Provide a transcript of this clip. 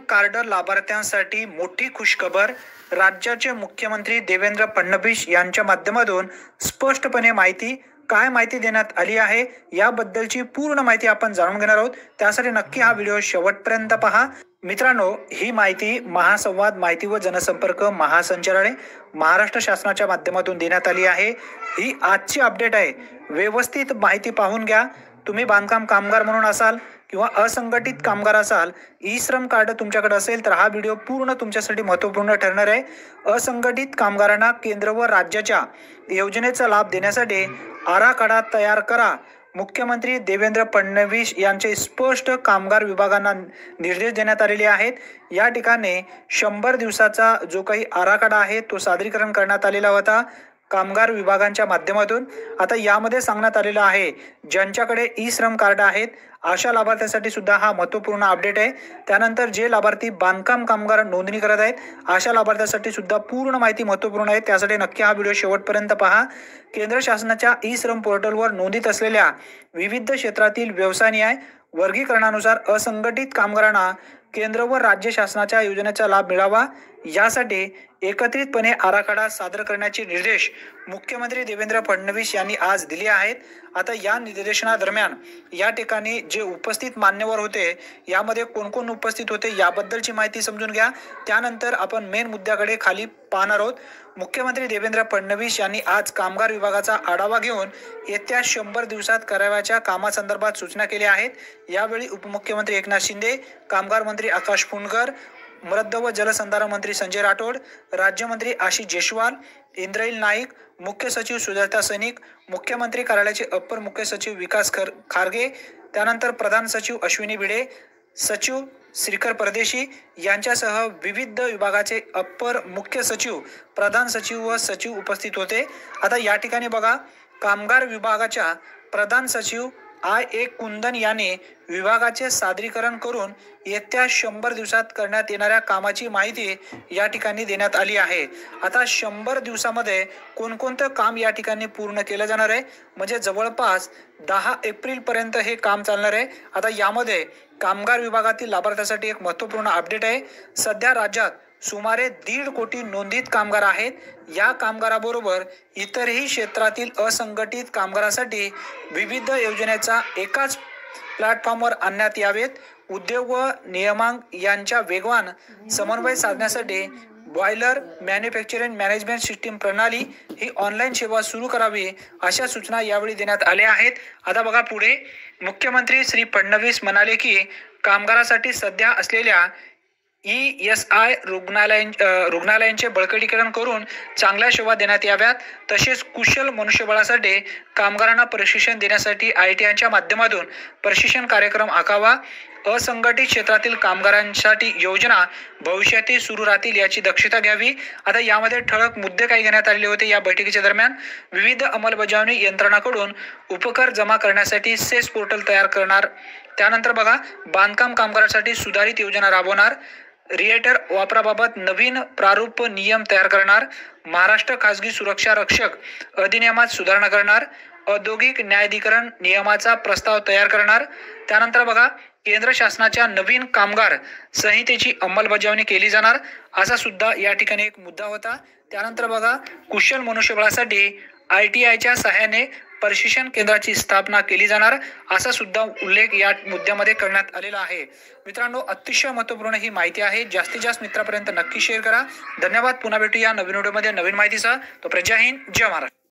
Card लाभार्थ्यांसाठी मोठी खुशखबर. राज्याचे मुख्यमंत्री देवेंद्र फडणवीस यांच्या माध्यमातून स्पष्टपणे काय माहिती देण्यात आली आहे याबद्दलची पूर्ण माहिती आपण जाणून घेणार आहोत. त्यासाठी नक्की हा व्हिडिओ शेवटपर्यंत पहा. मित्रांनो, ही माहिती महासंवाद माहिती व जनसंपर्क महासंचालनालय महाराष्ट्र शासनाच्या माध्यमातून देण्यात आली आहे. ही आजची अपडेट आहे. व्यवस्थित माहिती पाहून घ्या. तुम्ही बांधकाम कामगार म्हणून असाल किंवा असंघटित कामगार असाल, ई श्रम कार्ड तुमच्याकडे असेल तर हा व्हिडिओ पूर्ण तुमच्यासाठी महत्त्वपूर्ण ठरणार आहे. असंघटित कामगारांना केंद्र व राज्याच्या योजनेचा लाभ देण्यासाठी आराखडा तयार करा. मुख्यमंत्री देवेंद्र फडणवीस यांचे स्पष्ट कामगार विभागांना निर्देश देण्यात आलेले आहेत. या ठिकाणी 100 दिवसाचा जो काही आराखडा आहे तो सादरीकरण करण्यात आलेला होता कामगार विभागांच्या माध्यमातून. आता यामध्ये सांगण्यात आलेलं आहे, ज्यांच्याकडे ई श्रम कार्ड आहेत अशा लाभार्थ्यांसाठी सुद्धा हा महत्त्वपूर्ण अपडेट आहे. त्यानंतर जे लाभार्थी बांधकाम कामगार नोंदणी करत आहेत अशा लाभार्थ्यांसाठी सुद्धा पूर्ण माहिती महत्त्वपूर्ण आहे. त्यासाठी नक्की हा व्हिडिओ शेवटपर्यंत पहा. केंद्र शासनाच्या ई श्रम पोर्टलवर नोंदीत असलेल्या विविध क्षेत्रातील व्यवसाय न्याय वर्गीकरणानुसार असंघटित कामगारांना केंद्र व राज्य शासनाच्या योजनेचा लाभ मिळावा यासाठी एकत्रितपणे आराखडा सादर करण्याचे निर्देश मुख्यमंत्री देवेंद्र फडणवीस यांनी आज दिले आहेत. आता या निर्देशनादरम्यान या ठिकाणी जे उपस्थित मान्यवर होते यामध्ये कोण कोण उपस्थित होते याबद्दलची माहिती समजून घ्या. त्यानंतर आपण मेन मुद्द्याकडे खाली पाहणार आहोत. मुख्यमंत्री देवेंद्र फडणवीस यांनी आज कामगार विभागाचा आढावा घेऊन येत्या 100 दिवसात करावयाच्या कामासंदर्भात सूचना केल्या आहेत. यावेळी उपमुख्यमंत्री एकनाथ शिंदे, कामगार मंत्री आकाश फुंडकर, मृद व जलसंधारण मंत्री संजय राठोड, राज्यमंत्री आशिष जयस्वाल, इंद्रनील नाईक, मुख्य सचिव सुजाता सैनिक, मुख्यमंत्री कार्यालयाचे अप्पर मुख्य सचिव विकास खारगे, त्यानंतर प्रधान सचिव अश्विनी भिडे, सचिव श्रीकर परदेशी यांच्यासह विविध विभागाचे अप्पर मुख्य सचिव, प्रधान सचिव व सचिव उपस्थित होते. आता या ठिकाणी बघा, कामगार विभागाच्या प्रधान सचिव A कुंदन याने विभागाचे सादरीकरण करून येत्या 100 दिवसात करण्यात येणाऱ्या कामाची माहिती या ठिकाणी देण्यात आली आहे. आता 100 दिवसामध्ये कोणकोणतं काम या ठिकाणी पूर्ण केलं जाणार आहे, म्हणजे जवळपास 10 एप्रिल पर्यंत हे काम चालणार आहे. आता यामध्ये कामगार विभागातील लाभार्थ्यांसाठी एक महत्त्वपूर्ण अपडेट आहे. सध्या राज्यात सुमारे 1.5 कोटी नोंदित कामगार आहेत. या कामगाराबरोबर इतरही क्षेत्रातील असंघटित कामगारांसाठी विविध योजनेचा एकाच प्लॅटफॉर्मवर आणण्यात यावेत. उद्योग व नियामक यांच्या वेगवान समन्वय साधण्यासाठी बॉयलर मॅन्युफॅक्चरिंग मॅनेजमेंट सिस्टीम प्रणाली ही ऑनलाईन सेवा सुरू करावी अशा सूचना यावेळी देण्यात आल्या आहेत. आता बघा पुढे, मुख्यमंत्री श्री फडणवीस म्हणाले की कामगारांसाठी सध्या असलेल्या ESI रुग्णालयांचे बळकटीकरण करून चांगल्या सेवा देण्यात याव्यात. तसेच कुशल मनुष्यबळासाठी कामगारांना प्रशिक्षण देण्यासाठी ITIच्या माध्यमातून प्रशिक्षण कार्यक्रम आखावा. असंघटित क्षेत्रातील कामगारांसाठी योजना भविष्यातही सुरू राहतील याची दक्षता घ्यावी. आता यामध्ये ठळक मुद्दे काही घेण्यात आलेले होते या बैठकीच्या दरम्यान. विविध अंमलबजावणी यंत्रणांकडून उपकर जमा करण्यासाठी सेस पोर्टल तयार करणार. त्यानंतर बघा, बांधकाम कामगारांसाठी सुधारित योजना राबवणार. रिएटर वापराबाबत नवीन प्रारूप नियम तयार करणार. महाराष्ट्र खासगी सुरक्षा रक्षक अधिनियमात सुधारणा करणार. औद्योगिक न्यायाधिकरण नियमाचा प्रस्ताव तयार करणार. त्यानंतर बघा, केंद्र शासनाच्या नवीन कामगार संहितेची अंमलबजावणी केली जाणार असा सुद्धा या ठिकाणी एक मुद्दा होता. त्यानंतर बघा, कुशल मनुष्यबळासाठी ITIच्या सहाय्याने प्रशिक्षण केंद्राची स्थापना केली जाणार असा सुद्धा उल्लेख या मुद्द्यामध्ये करण्यात आलेला आहे. मित्रांनो, अतिशय महत्त्वपूर्ण ही माहिती आहे. जास्तीत जास्त मित्रांपर्यंत नक्की शेअर करा. धन्यवाद. पुन्हा भेटूया नवीन व्हिडिओमध्ये नवीन माहितीसह. तो जय हिंद, जय महाराष्ट्र.